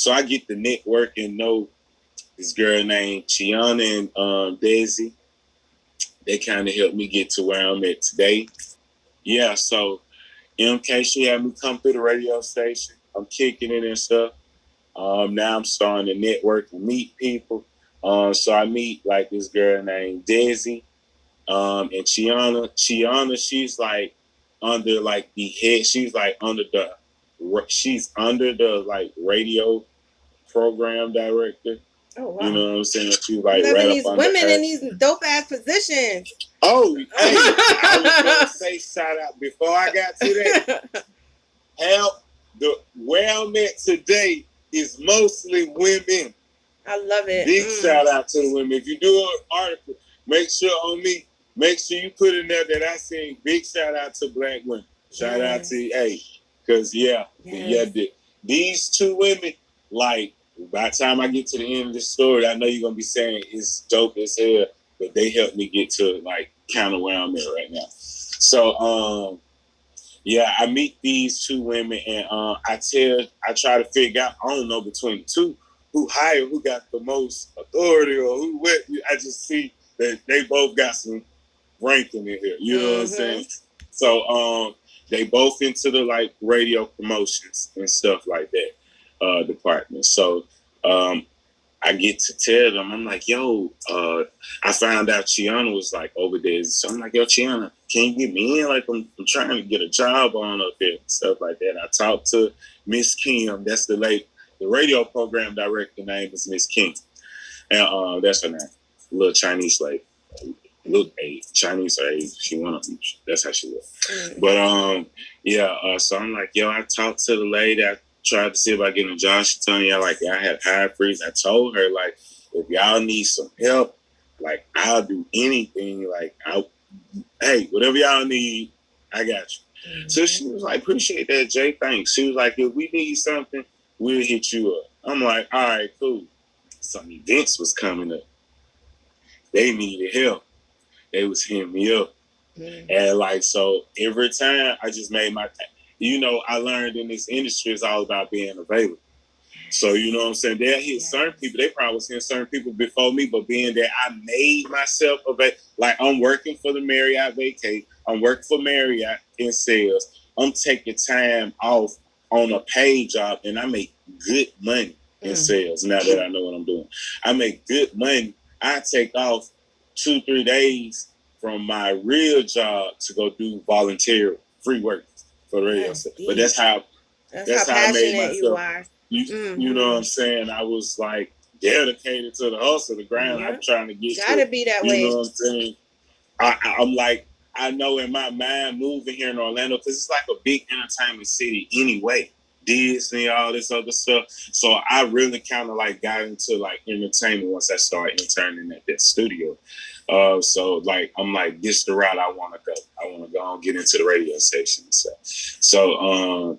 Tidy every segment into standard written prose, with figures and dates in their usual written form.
So I get the network and know this girl named Chiana and Daisy. They kind of helped me get to where I'm at today. Yeah, so MK, she had me come through the radio station. I'm kicking it and stuff. Now I'm starting to network and meet people. So I meet like this girl named Daisy, and Chiana. Chiana, she's like under like the head. She's like under the. She's under the like radio program director. Oh wow! You know what I'm saying? She's like loving right these up women under her. in these dope ass positions. Oh, hey, I was gonna say shout out before I got to that. Help where I'm at today is mostly women. I love it. Big shout out to the women. If you do an article, make sure you put in there that I sing big shout out to black women. Shout out to because these two women, like by the time I get to the end of the story, I know you're gonna be saying it's dope as hell, but they helped me get to like kind of where I'm at right now. So I meet these two women and I try to figure out, I don't know between the two who got the most authority or who what. I just see that they both got some ranking in here. You know what I'm saying? So they both into the like radio promotions and stuff like that department. So I get to tell them, I'm like, yo, I found out Chiana was like over there. So I'm like, yo, Chiana, can you get me in? Like, I'm trying to get a job on up there and stuff like that. I talked to Miss Kim. That's the radio program director name is Miss Kim. And that's her name. Little Chinese lady. Little Chinese or Asian. She one of them. That's how she looks. But so I'm like, yo, I talked to the lady. I tried to see if I get a job. She told me like I had high freeze. I told her like, if y'all need some help, like I'll do anything. Like whatever y'all need, I got you. So she was like, appreciate that, Jay. Thanks. She was like, if we need something, we'll hit you up. I'm like, all right, cool. Some events was coming up. They needed help. They was hitting me up. And like, so every time I just made my, I learned in this industry it's all about being available. So, you know what I'm saying? They'll hit certain people. They probably was hitting certain people before me, but being that I made myself available, like I'm working for the Marriott Vacate. I'm working for Marriott in sales. I'm taking time off on a paid job and I make good money in sales now that I know what I'm doing. I make good money. I take off 2-3 days from my real job to go do volunteer free work for the radio. But that's how I made myself. You are. You know what I'm saying? I was like dedicated to the hustle, the grind. I'm trying to get. Gotta be that way. You know what I'm saying? I'm like, I know in my mind moving here in Orlando because it's like a big entertainment city anyway. Disney, all this other stuff. So I really kind of like got into like entertainment once I started interning at that studio. So like I'm like, this is the route I want to go. I want to go and get into the radio station and stuff. So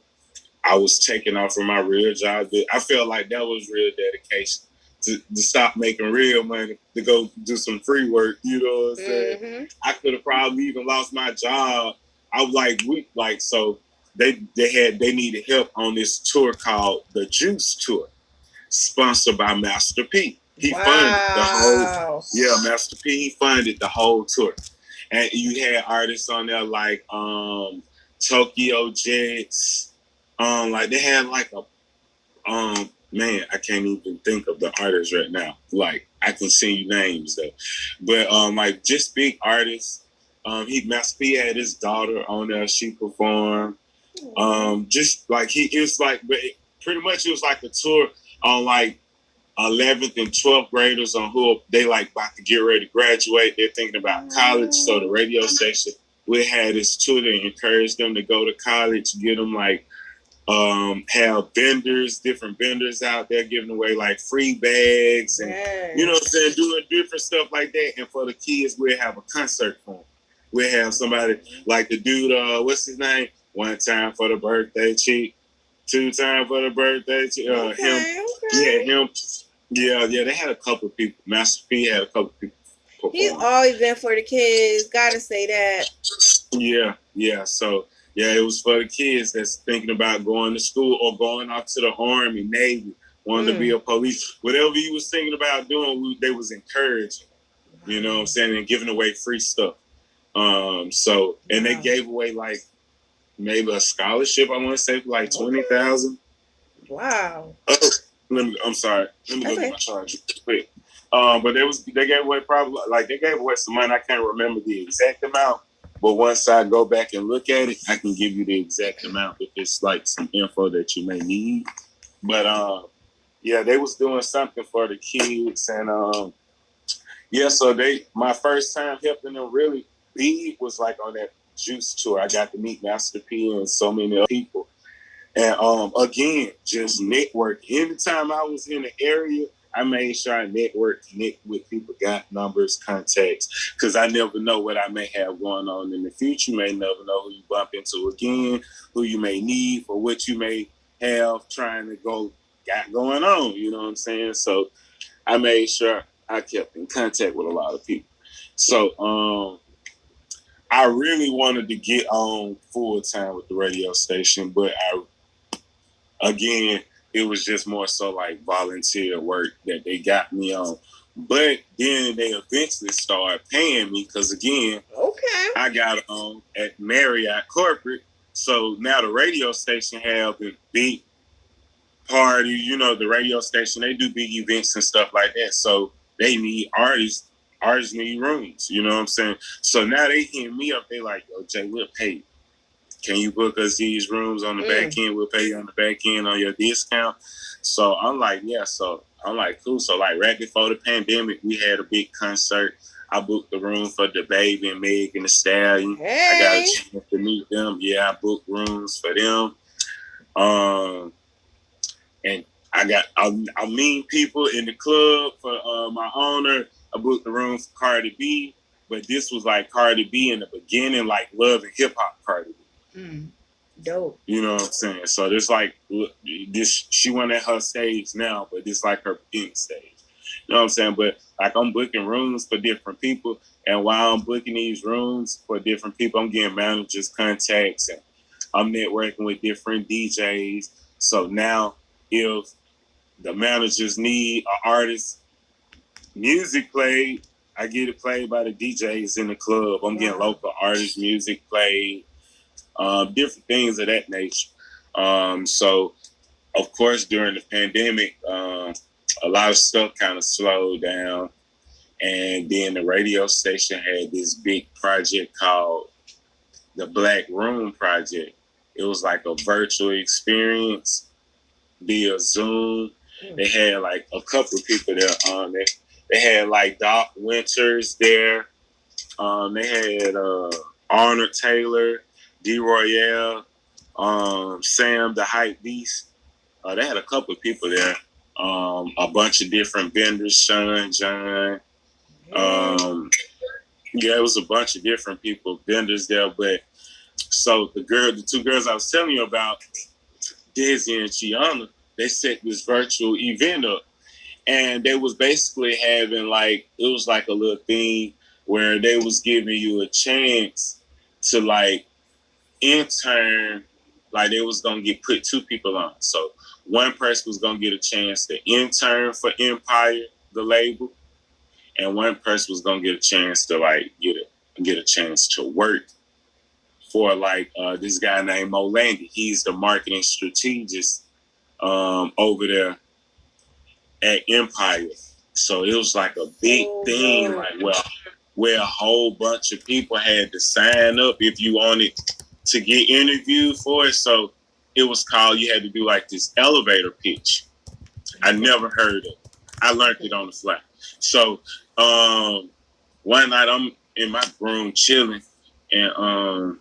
I was taking off from my real job. I felt like that was real dedication to stop making real money to go do some free work. You know what I'm saying? I could have probably even lost my job. I was so. They needed help on this tour called the Juice Tour, sponsored by Master P. He funded the whole. Yeah, Master P. He funded the whole tour, and you had artists on there like Tokyo Jets. Like they had like a man, I can't even think of the artists right now. Like I can send you names though, but like just big artists. Master P had his daughter on there. She performed. Just like but pretty much it was like a tour on like 11th and 12th graders on who they like about to get ready to graduate. They're thinking about college. So the radio station we had this tour to encourage them to go to college, get them like have different vendors out there giving away like free bags and you know what I'm saying, doing different stuff like that. And for the kids, we'll have a concert for them. We'll have somebody like the dude, what's his name? One time for the birthday cheek, 2 times for the birthday cheek. Him. Yeah, they had a couple of people. Master P had a couple of people perform. He's always been for the kids. Gotta say that. Yeah. So, it was for the kids that's thinking about going to school or going off to the Army, Navy, wanted to be a police. Whatever you was thinking about doing, they was encouraging. You know what I'm saying? And giving away free stuff. So, and they gave away like maybe a scholarship, I want to say, for like $20,000. Wow. Oh, I'm sorry. Let me look at my charge quick. But they gave away they gave away some money. I can't remember the exact amount. But once I go back and look at it, I can give you the exact amount if it's like some info that you may need. But yeah, they was doing something for the kids, and yeah, so my first time helping them really big was like on that Juice tour. I got to meet Master P and so many other people. And again, just network. Anytime I was in the area, I made sure I connect with people, got numbers, contacts, because I never know what I may have going on in the future. You may never know who you bump into again, who you may need, for what you may have got going on. You know what I'm saying? So I made sure I kept in contact with a lot of people. So I really wanted to get on full time with the radio station, but again, it was just more so like volunteer work that they got me on. But then they eventually started paying me because, again, I got on at Marriott Corporate. So now the radio station have a big party. You know, the radio station, they do big events and stuff like that. So they need artists. Artists need rooms. You know what I'm saying? So now they hit me up. They like, yo, Jay, we'll pay you. Can you book us these rooms on the back end? We'll pay you on the back end on your discount. So I'm like, yeah. So I'm like, cool. So like right before the pandemic, we had a big concert. I booked the room for the Baby and Meg and the Stallion. Hey. I got a chance to meet them. Yeah, I booked rooms for them. And I meet people in the club for my owner. I booked the room for Cardi B, but this was like Cardi B in the beginning, like Love and Hip Hop Cardi B. Dope. You know what I'm saying? So there's like this. She went at her stage now, but this like her beginning stage. You know what I'm saying? But like I'm booking rooms for different people, and while I'm booking these rooms for different people, I'm getting managers contacts, and I'm networking with different DJs. So now, if the managers need an artist music played, I get it played by the DJs in the club. I'm getting local artist music played. Different things of that nature. So, of course, during the pandemic, a lot of stuff kind of slowed down. And then the radio station had this big project called the Black Room Project. It was like a virtual experience via Zoom. They had like a couple of people there on it. They had like Doc Winters there. They had Arnold Taylor, D. Royale, Sam the Hype Beast. They had a couple of people there. A bunch of different vendors, Sean, John. Yeah, it was a bunch of different people, vendors there. But so the two girls I was telling you about, Desi and Chiana, they set this virtual event up. And they was basically having like, it was like a little thing where they was giving you a chance to like intern, like they was gonna put two people on. So one person was gonna get a chance to intern for Empire, the label, and one person was gonna get a chance to like get a chance to work for like this guy named Mo Landy. He's the marketing strategist over there at Empire. So it was like a big thing, like where a whole bunch of people had to sign up if you wanted to get interviewed for it. So it was called, you had to do like this elevator pitch. I never heard of it. I learned it on the fly. So one night I'm in my room chilling, and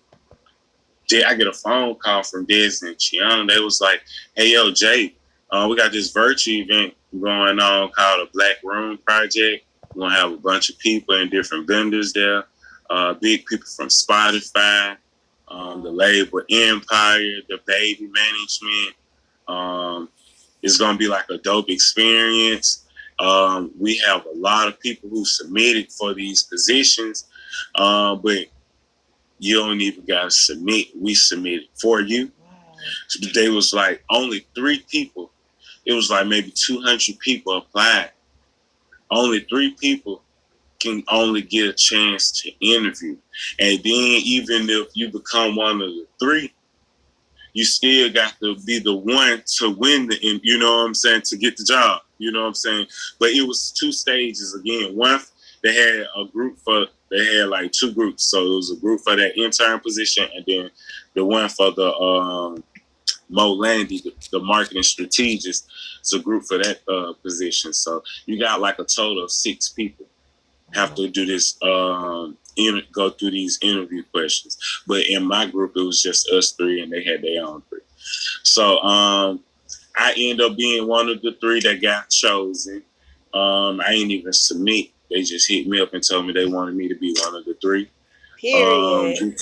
I get a phone call from Des and Chiana. They was like, hey, yo, Jay, we got this virtual event going on called a Black Room Project. We're going to have a bunch of people and different vendors there. Big people from Spotify, the label Empire, the Baby Management. It's going to be like a dope experience. We have a lot of people who submitted for these positions, but you don't even got to submit. We submitted for you. So they was like only 3 people it was like maybe 200 people applied. Only 3 people can only get a chance to interview. And then even if you become one of the 3, you still got to be the one to win you know what I'm saying, to get the job. You know what I'm saying? But it was 2 stages again. One, they had they had like 2 groups. So it was a group for that intern position, and then the one for the Mo Landy, the marketing strategist. It's a group for that position. So you got like a total of 6 people have to do this, go through these interview questions. But in my group, it was just us 3, and they had their own 3. So I ended up being one of the 3 that got chosen. I ain't even submit. They just hit me up and told me they wanted me to be one of the 3. Period.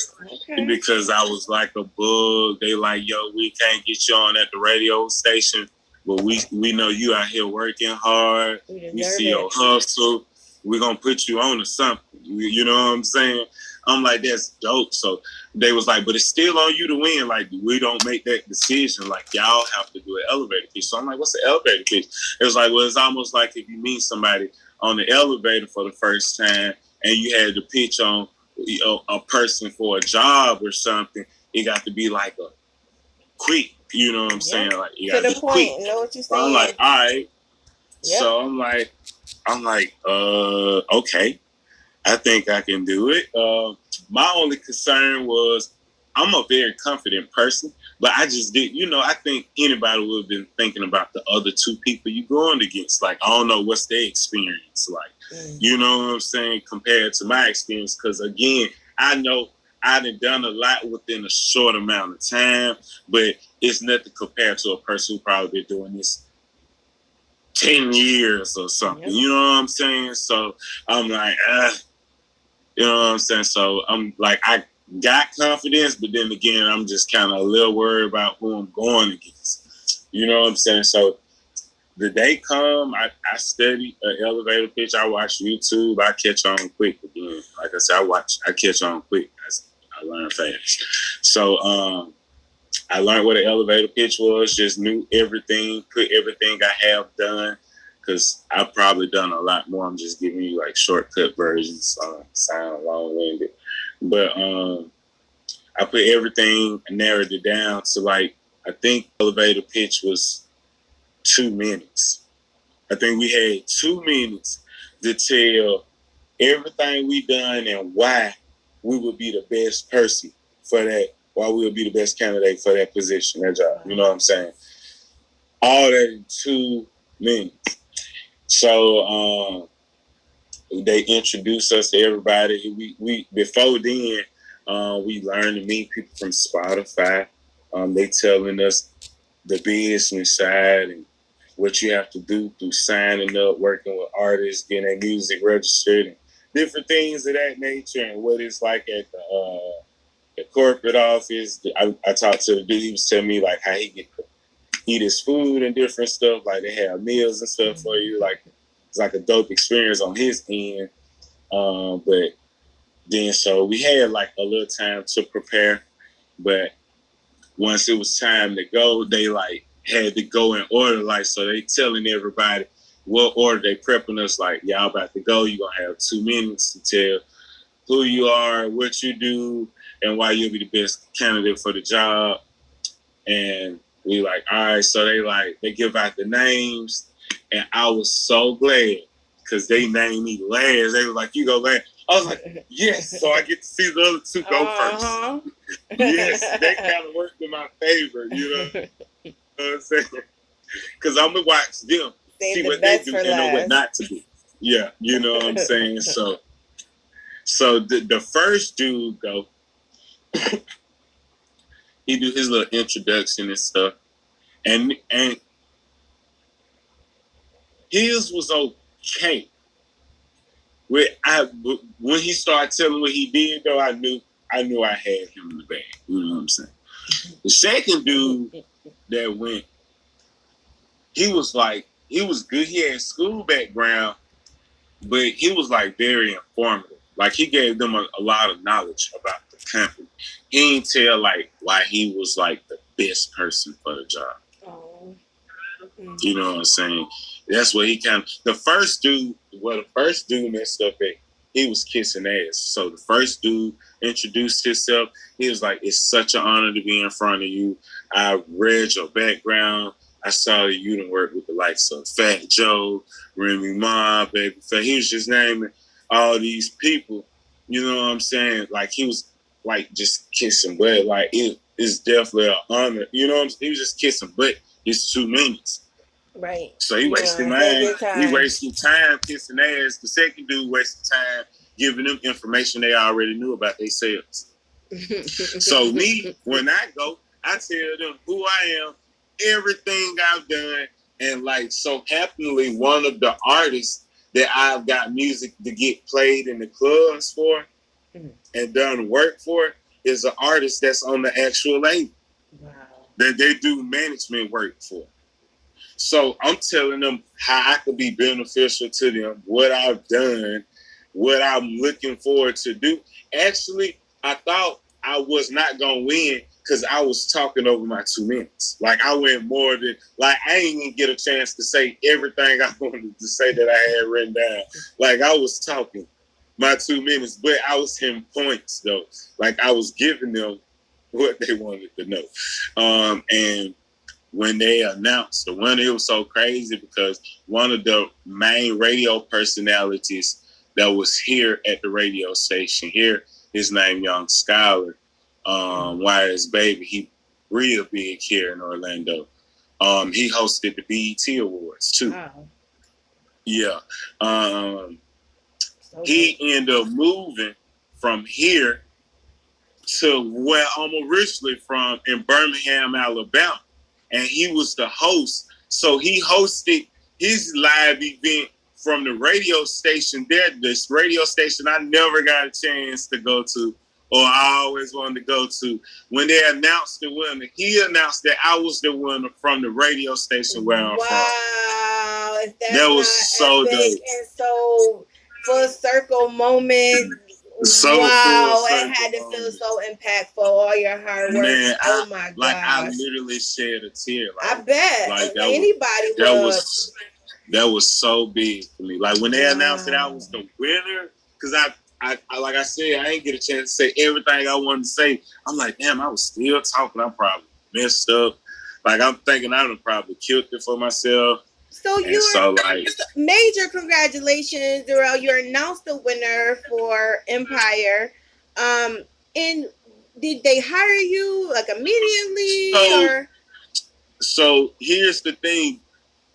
Okay. Because I was like a bug. They like, yo, we can't get you on at the radio station, but we know you out here working hard. We see your hustle. We're going to put you on to something. You know what I'm saying? I'm like, that's dope. So they was like, but it's still on you to win. Like, we don't make that decision. Like, y'all have to do an elevator pitch. So I'm like, what's the elevator pitch? It was like, well, it's almost like if you meet somebody on the elevator for the first time and you had to pitch on a person for a job or something, it got to be like a quick, you know what I'm saying? Like, you got to the point, quick. you know what you're saying? So I'm like, all right. Yep. So I'm like, okay, I think I can do it. My only concern was I'm a very confident person, but I just did, I think anybody would have been thinking about the other 2 people you going against. Like, I don't know what's their experience like. You know what I'm saying, compared to my experience. Because, again, I know I done a lot within a short amount of time, but it's nothing compared to a person who probably been doing this 10 years or something. Yep. You know what I'm saying? So I'm like, you know what I'm saying? So I'm like, I got confidence, but then again, I'm just kind of a little worried about who I'm going against. You know what I'm saying? So the day come, I study an elevator pitch. I watch YouTube. I catch on quick again. Like I said, I catch on quick. I learn fast. So I learned what an elevator pitch was, just knew everything, put everything I have done, because I've probably done a lot more. I'm just giving you like shortcut versions, so I sound long-winded. But I put everything, narrowed it down to like, I think elevator pitch was 2 minutes. I think we had 2 minutes to tell everything we done and why we would be the best person for that, why we would be the best candidate for that position, that job. You know what I'm saying? All that in 2 minutes. So they introduced us to everybody. We before then, we learned to meet people from Spotify. They telling us the business side and what you have to do through signing up, working with artists, getting their music registered, and different things of that nature, and what it's like at the corporate office. I talked to the dude. He was telling me like how he get to eat his food and different stuff. Like they have meals and stuff for you. Like it's like a dope experience on his end. But then so we had like a little time to prepare, but once it was time to go, they like had to go in order. Like, so they telling everybody what order they prepping us. Like, y'all about to go. You're going to have 2 minutes to tell who you are, what you do, and why you'll be the best candidate for the job. And we like, all right. So they give out the names, and I was so glad because they named me last. They were like, you go last. I was like, yes. So I get to see the other 2 go first. Yes, they kind of worked in my favor, you know what I'm saying? Because I'm going to watch them, see what they do and know what not to do. Yeah, you know what I'm saying? So the first dude go, he do his little introduction and stuff. And his was okay. When he started telling what he did, though, I knew I had him in the bag. You know what I'm saying? The second dude that went, he was good. He had school background, but he was like very informative. Like he gave them a lot of knowledge about the company. He didn't tell like why he was like the best person for the job. Oh. You know what I'm saying? That's what he the first dude messed up at, he was kissing ass. So the first dude introduced himself. He was like, it's such an honor to be in front of you. I read your background. I saw that you done work with the likes of Fat Joe, Remy Ma, Baby Fat. He was just naming all these people. You know what I'm saying? Like, he was like just kissing butt. Like, it's definitely an honor. You know what I'm saying? He was just kissing butt. It's 2 minutes. Right. So he wasted time. He wasted time kissing ass. The second dude wasted time giving them information they already knew about themselves. So me, when I go, I tell them who I am, everything I've done, and like so happily, one of the artists that I've got music to get played in the clubs for and done work for is an artist that's on the actual label. Wow. That they do management work for. So I'm telling them how I could be beneficial to them, what I've done, what I'm looking forward to do. Actually, I thought I was not going to win because I was talking over my 2 minutes. Like, I went more than, like, I didn't even get a chance to say everything I wanted to say that I had written down. Like, I was talking my 2 minutes, but I was hitting points, though. Like, I was giving them what they wanted to know. And when they announced the winner, it was so crazy because one of the main radio personalities that was here at the radio station here, his name Young Scholar, YS Baby, he real big here in Orlando. He hosted the BET Awards too. Wow. Yeah. He ended up moving from here to where I'm originally from in Birmingham, Alabama. And he was the host. So he hosted his live event from the radio station there. This radio station I never got a chance to go to, or I always wanted to go to. When they announced the winner, he announced that I was the winner from the radio station where I'm from. Wow. That was so dope. And so full circle moment. So wow, it had to feel so impactful, all your hard work. Man, oh my god. Like, I literally shed a tear. Like, I bet. Like, anybody would. That was so big for me. Like, when they announced that I was the winner, because I like I said, I didn't get a chance to say everything I wanted to say. I'm like, damn, I was still talking. I probably messed up. Like, I'm thinking I would have probably killed it for myself. So major congratulations, Darrell. You're announced the winner for Empire. And did they hire you like immediately? So here's the thing.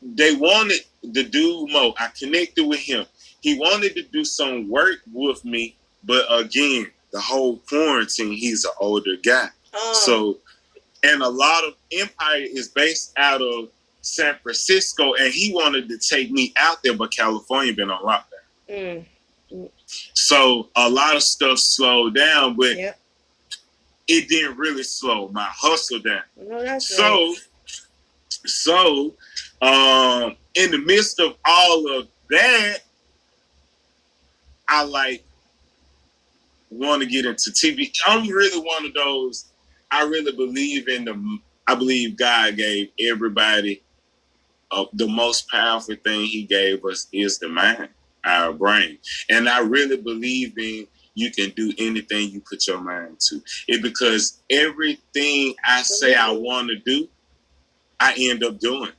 They wanted to do more. I connected with him. He wanted to do some work with me, but again, the whole quarantine, he's an older guy. So, and a lot of Empire is based out of San Francisco, and he wanted to take me out there, but California been on lockdown. So a lot of stuff slowed down, but it didn't really slow my hustle down. No, so in the midst of all of that, I like want to get into TV. I'm really one of those. I really believe I believe God gave everybody the most powerful thing he gave us is the mind, our brain. And I really believe in you can do anything you put your mind to. Because everything I say I want to do, I end up doing.